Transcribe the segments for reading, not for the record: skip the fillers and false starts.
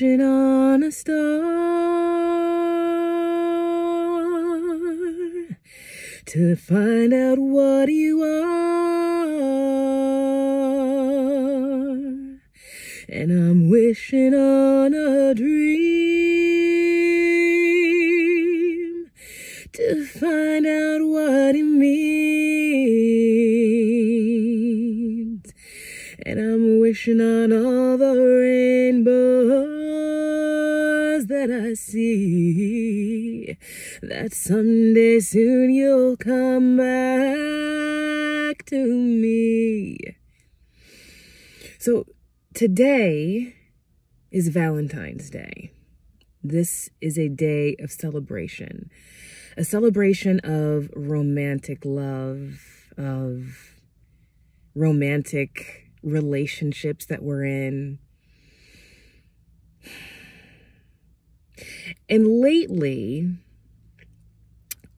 wishing on a star to find out what you are. And I'm wishing on a dream to find out what it means. And I'm wishing on all the rainbows that I see, that someday soon you'll come back to me. So today is Valentine's Day. This is a day of celebration, a celebration of romantic love, of romantic relationships that we're in. And lately,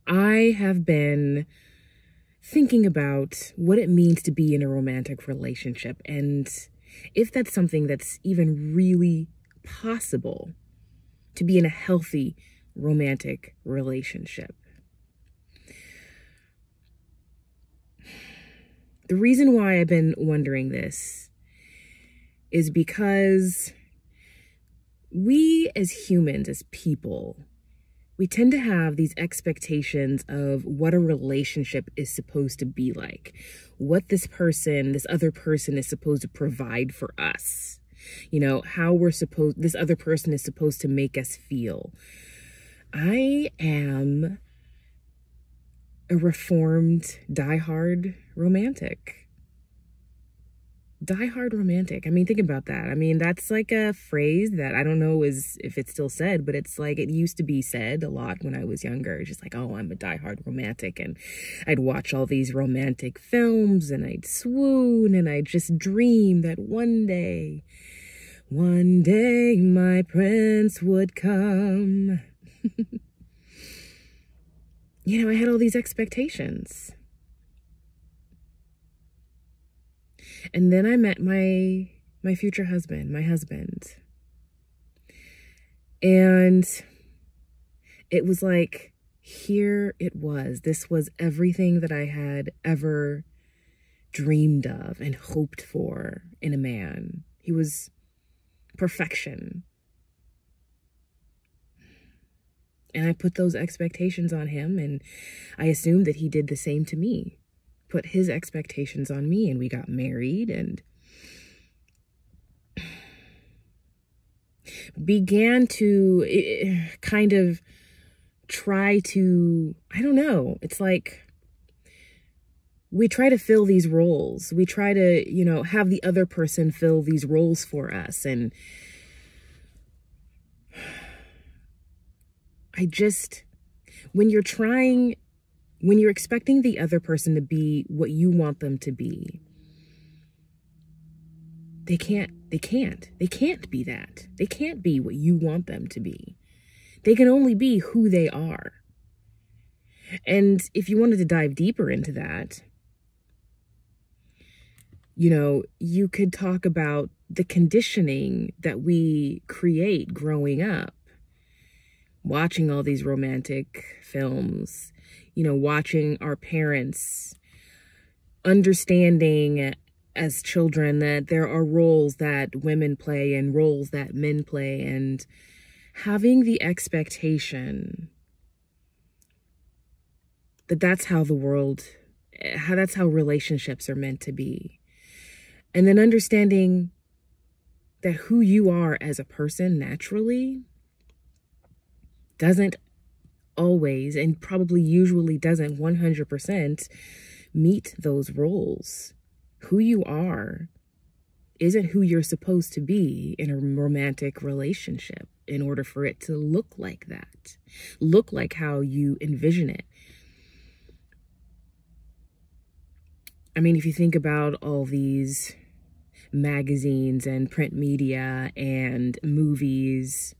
I have been thinking about what it means to be in a romantic relationship, and if that's something that's even really possible, to be in a healthy romantic relationship. The reason why I've been wondering this is because we as humans, as people, we tend to have these expectations of what a relationship is supposed to be like, what this other person is supposed to provide for us, you know, this other person is supposed to make us feel. I am a reformed, diehard romantic. Diehard romantic. I mean, think about that. I mean, that's like a phrase that I don't know if it's still said, but it's like it used to be said a lot when I was younger. It's just like, oh, I'm a diehard romantic. And I'd watch all these romantic films and I'd swoon and I'd just dream that one day my prince would come. You know, I had all these expectations. And then I met my future husband, my husband. And it was like, here it was. This was everything that I had ever dreamed of and hoped for in a man. He was perfection. And I put those expectations on him, and I assumed that he did the same to me. Put his expectations on me, and we got married and began to kind of try to, I don't know, it's like we try to fill these roles. We try to, you know, have the other person fill these roles for us. And when you're expecting the other person to be what you want them to be, they can't be that. They can't be what you want them to be. They can only be who they are. And if you wanted to dive deeper into that, you know, you could talk about the conditioning that we create growing up. Watching all these romantic films, you know, watching our parents, understanding as children that there are roles that women play and roles that men play, and having the expectation that that's how relationships are meant to be. And then understanding that who you are as a person naturally doesn't always, and probably usually doesn't 100% meet those roles. Who you are isn't who you're supposed to be in a romantic relationship in order for it to look like that, look like how you envision it. I mean, if you think about all these magazines and print media and movies,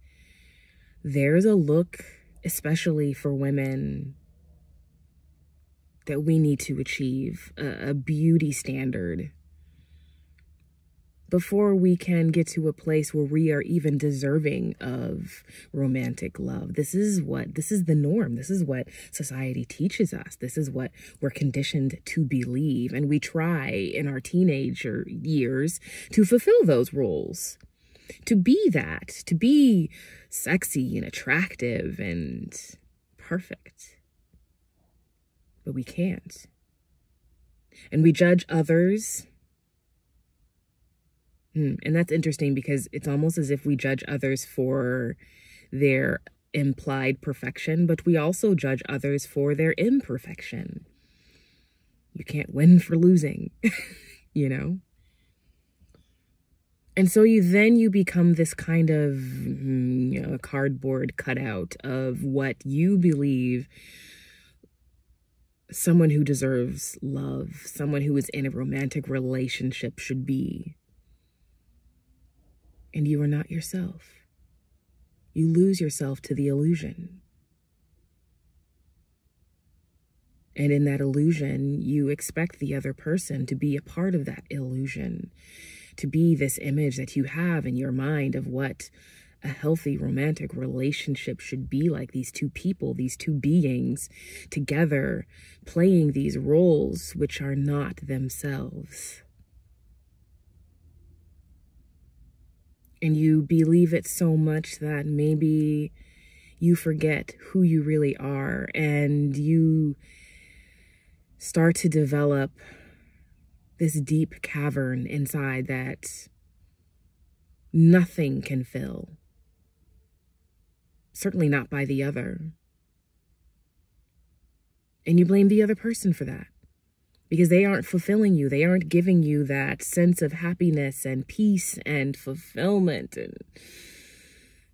there's a look, especially for women, that we need to achieve, a beauty standard before we can get to a place where we are even deserving of romantic love. This is the norm. This is what society teaches us. This is what we're conditioned to believe. And we try in our teenager years to fulfill those roles, to be that, to be sexy and attractive and perfect. But we can't. And we judge others. And that's interesting because it's almost as if we judge others for their implied perfection, but we also judge others for their imperfection. You can't win for losing, you know? And so you become this kind of, cardboard cutout of what you believe someone who deserves love, someone who is in a romantic relationship should be. And you are not yourself. You lose yourself to the illusion. And in that illusion, you expect the other person to be a part of that illusion, to be this image that you have in your mind of what a healthy romantic relationship should be like. These two people, these two beings together playing these roles which are not themselves. And you believe it so much that maybe you forget who you really are, and you start to develop this deep cavern inside that nothing can fill. Certainly not by the other. And you blame the other person for that, because they aren't fulfilling you. They aren't giving you that sense of happiness and peace and fulfillment and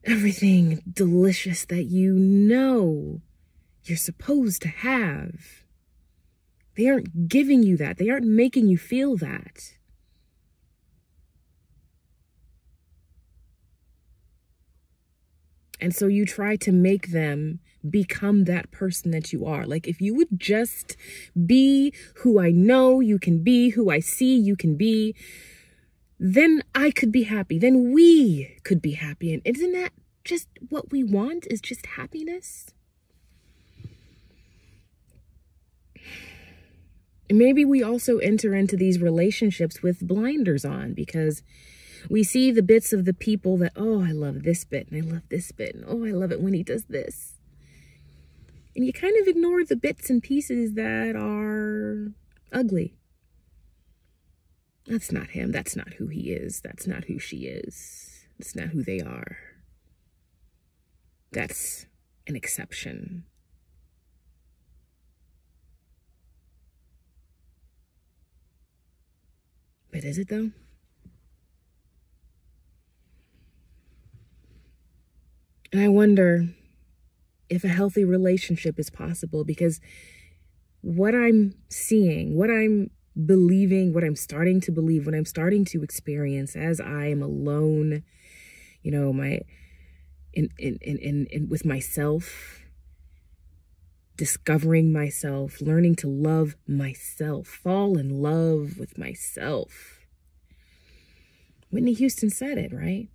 everything delicious that you know you're supposed to have. They aren't giving you that. They aren't making you feel that. And so you try to make them become that person that you are. Like, if you would just be who I know you can be, who I see you can be, then I could be happy. Then we could be happy. And isn't that just what we want, is just happiness? And maybe we also enter into these relationships with blinders on, because we see the bits of the people that, oh, I love this bit and I love this bit. And oh, I love it when he does this. And you kind of ignore the bits and pieces that are ugly. That's not him. That's not who he is. That's not who she is. That's not who they are. That's an exception. But is it though? And I wonder if a healthy relationship is possible, because what I'm seeing, what I'm believing, what I'm starting to believe, what I'm starting to experience as I am alone, you know, with myself, discovering myself, learning to love myself, fall in love with myself. Whitney Houston said it, right?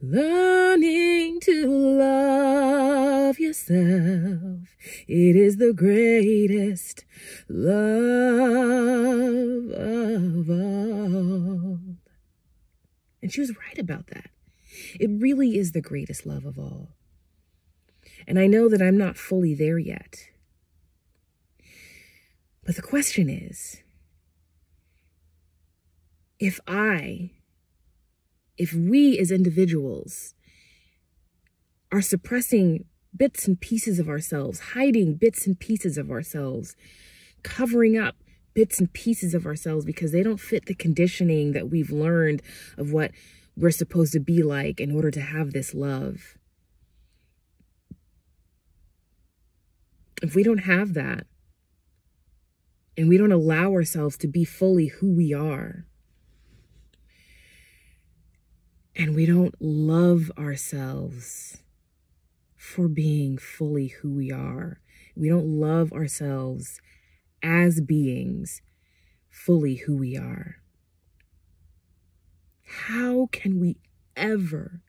Learning to love yourself, it is the greatest love of all. And she was right about that. It really is the greatest love of all. And I know that I'm not fully there yet. But the question is, if we as individuals are suppressing bits and pieces of ourselves, hiding bits and pieces of ourselves, covering up bits and pieces of ourselves because they don't fit the conditioning that we've learned of what we're supposed to be like in order to have this love. If we don't have that, and we don't allow ourselves to be fully who we are, and we don't love ourselves for being fully who we are, we don't love ourselves as beings fully who we are, How can we ever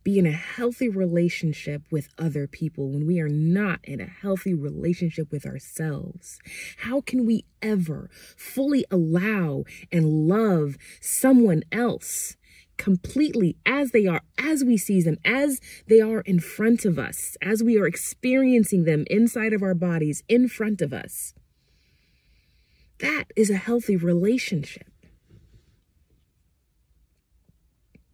be in a healthy relationship with other people when we are not in a healthy relationship with ourselves? How can we ever fully allow and love someone else completely as they are, as we see them, as they are in front of us, as we are experiencing them inside of our bodies in front of us? That is a healthy relationship.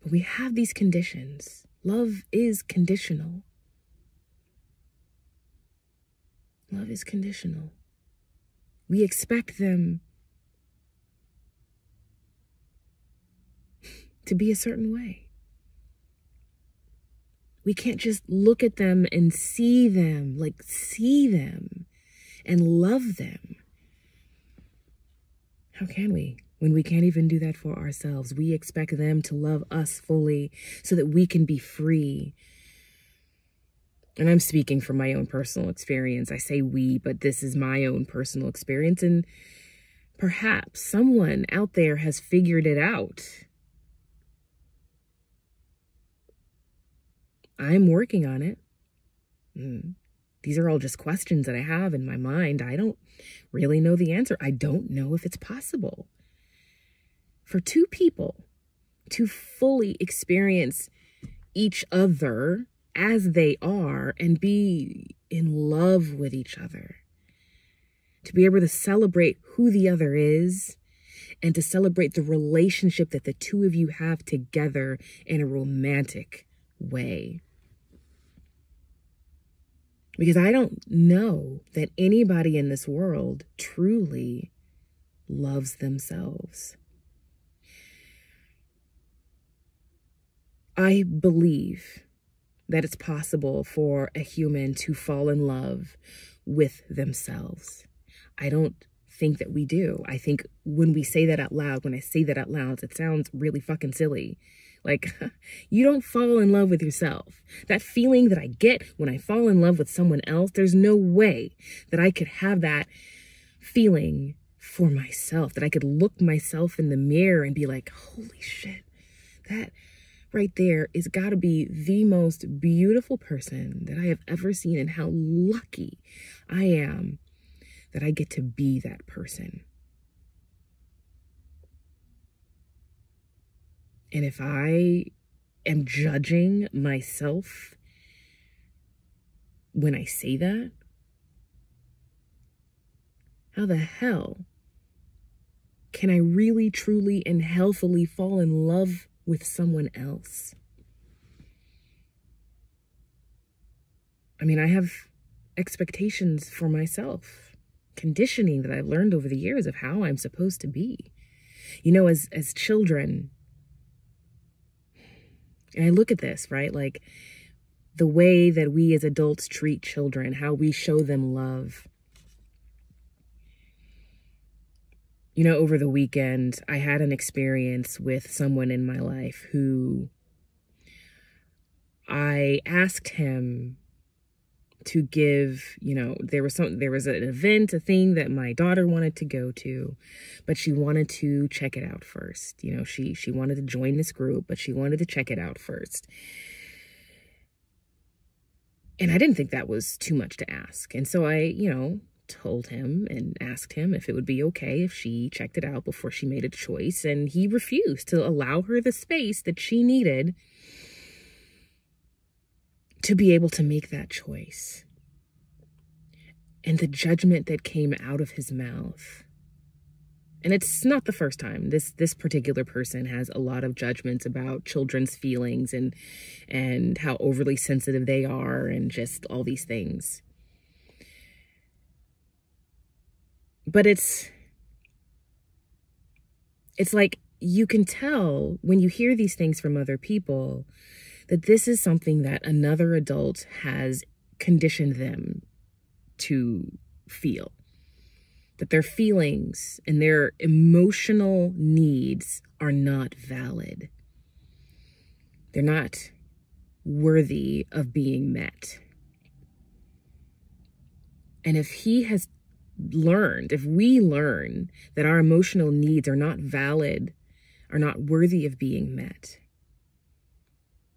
But we have these conditions. Love is conditional. Love is conditional. We expect them to be a certain way. We can't just look at them and see them and love them. How can we? When we can't even do that for ourselves, we expect them to love us fully so that we can be free. And I'm speaking from my own personal experience. I say we, but this is my own personal experience. And perhaps someone out there has figured it out. I'm working on it. These are all just questions that I have in my mind. I don't really know the answer. I don't know if it's possible for two people to fully experience each other as they are and be in love with each other. To be able to celebrate who the other is and to celebrate the relationship that the two of you have together in a romantic way. Because I don't know that anybody in this world truly loves themselves. I believe that it's possible for a human to fall in love with themselves. I don't think that we do. I think when we say that out loud, when I say that out loud, it sounds really fucking silly. Like, you don't fall in love with yourself. That feeling that I get when I fall in love with someone else, there's no way that I could have that feeling for myself, that I could look myself in the mirror and be like, holy shit, that right there is got to be the most beautiful person that I have ever seen, and how lucky I am that I get to be that person. And if I am judging myself when I say that, how the hell can I really, truly, and healthily fall in love with someone else? I mean, I have expectations for myself, conditioning that I've learned over the years of how I'm supposed to be. You know, as children, and I look at this, right? Like the way that we as adults treat children, how we show them love. You know, over the weekend, I had an experience with someone in my life who I asked him to give, you know, there was an event, a thing that my daughter wanted to go to, but she wanted to check it out first. You know, she wanted to join this group, but she wanted to check it out first. And I didn't think that was too much to ask. And so I, you know, told him and asked him if it would be okay if she checked it out before she made a choice. And he refused to allow her the space that she needed to be able to make that choice. And the judgment that came out of his mouth. And it's not the first time. This particular person has a lot of judgments about children's feelings and how overly sensitive they are and just all these things. But it's like you can tell when you hear these things from other people that this is something that another adult has conditioned them to feel. That their feelings and their emotional needs are not valid. They're not worthy of being met. And if we learn that our emotional needs are not valid, are not worthy of being met,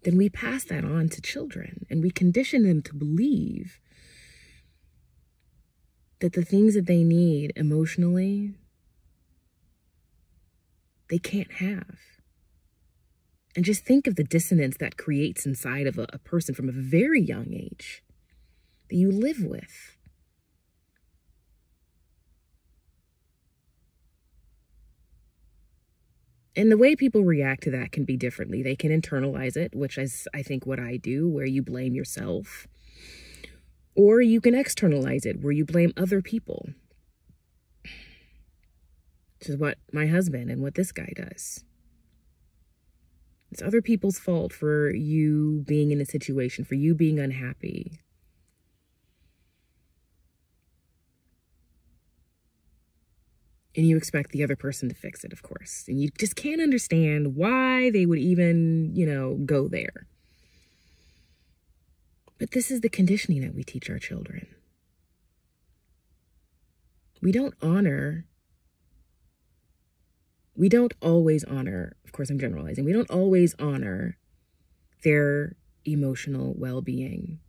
then we pass that on to children and we condition them to believe that the things that they need emotionally, they can't have. And just think of the dissonance that creates inside of a person from a very young age that you live with. And the way people react to that can be differently. They can internalize it, which is, I think, what I do, where you blame yourself. Or you can externalize it, where you blame other people. Which is what my husband and what this guy does. It's other people's fault for you being in a situation, for you being unhappy. And you expect the other person to fix it, of course. And you just can't understand why they would even, go there. But this is the conditioning that we teach our children. We don't always honor, of course I'm generalizing, we don't always honor their emotional well-being.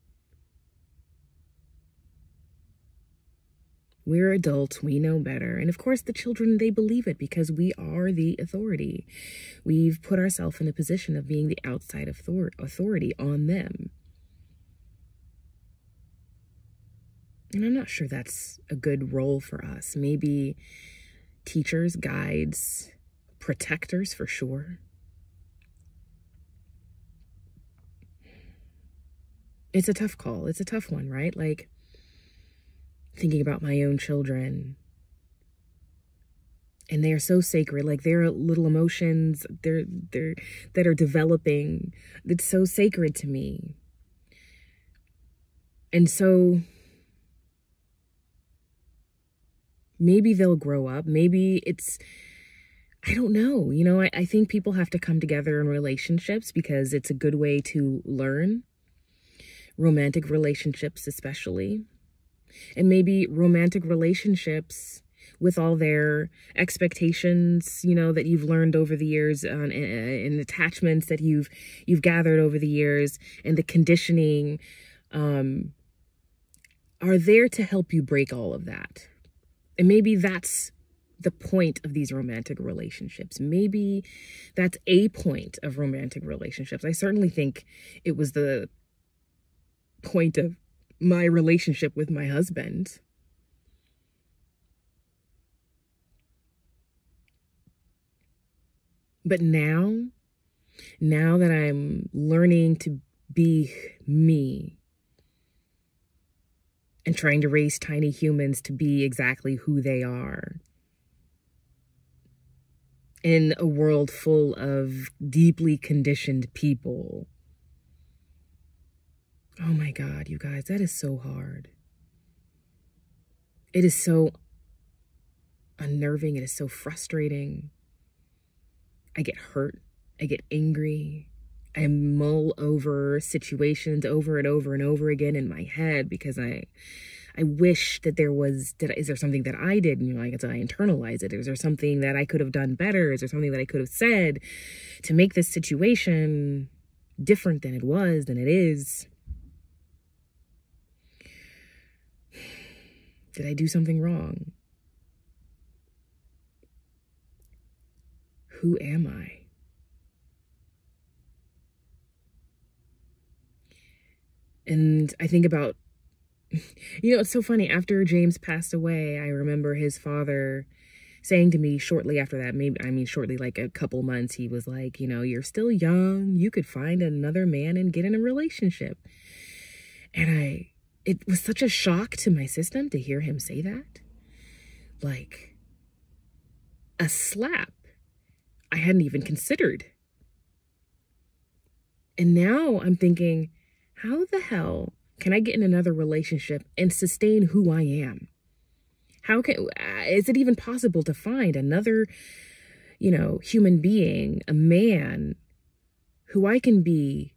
We're adults, we know better. And of course the children, they believe it because we are the authority. We've put ourselves in a position of being the outside authority on them. And I'm not sure that's a good role for us. Maybe teachers, guides, protectors for sure. It's a tough call. It's a tough one, right? Like, thinking about my own children, and they are so sacred. Like, their little emotions, that are developing. It's so sacred to me. And so maybe they'll grow up. Maybe I don't know. I think people have to come together in relationships because it's a good way to learn. Romantic relationships especially. And maybe romantic relationships with all their expectations, that you've learned over the years, and attachments that you've gathered over the years, and the conditioning are there to help you break all of that. And maybe that's the point of these romantic relationships. Maybe that's a point of romantic relationships. I certainly think it was the point of my relationship with my husband. But now that I'm learning to be me and trying to raise tiny humans to be exactly who they are in a world full of deeply conditioned people. Oh my God, you guys, that is so hard. It is so unnerving. It is so frustrating. I get hurt. I get angry. I mull over situations over and over and over again in my head because I wish that is there something that I did? And I internalize it. Is there something that I could have done better? Is there something that I could have said to make this situation different than it is? Did I do something wrong? Who am I? And I think about, it's so funny. After James passed away, I remember his father saying to me shortly after that, shortly, like a couple months, he was like, you're still young. You could find another man and get in a relationship. And it was such a shock to my system to hear him say that. Like a slap I hadn't even considered. And now I'm thinking, how the hell can I get in another relationship and sustain who I am? Is it even possible to find another, human being, a man who I can be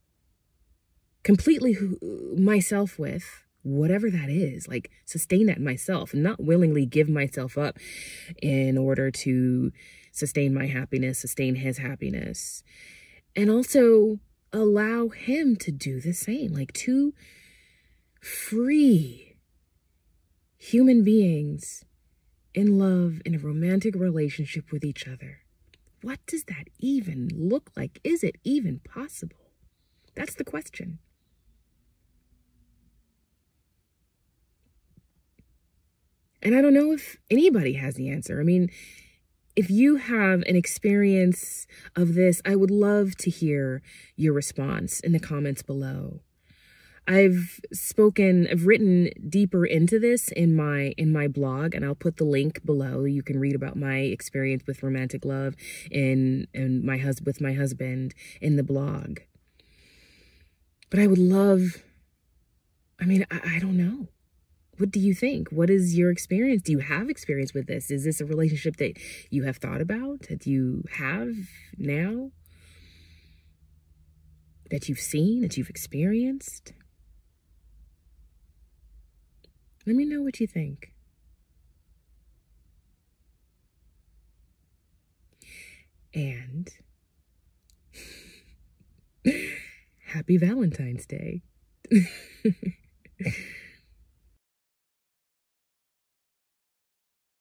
completely myself with, whatever that is, like sustain that myself and not willingly give myself up in order to sustain my happiness, sustain his happiness, and also allow him to do the same. Like two free human beings in love, in a romantic relationship with each other. What does that even look like? Is it even possible? That's the question. And I don't know if anybody has the answer. I mean, if you have an experience of this, I would love to hear your response in the comments below. I've written deeper into this in my blog, and I'll put the link below. You can read about my experience with romantic love with my husband in the blog. But I would love, I mean, I don't know. What do you think? What is your experience? Do you have experience with this? Is this a relationship that you have thought about, that you have now, that you've seen, that you've experienced? Let me know what you think. And happy Valentine's Day.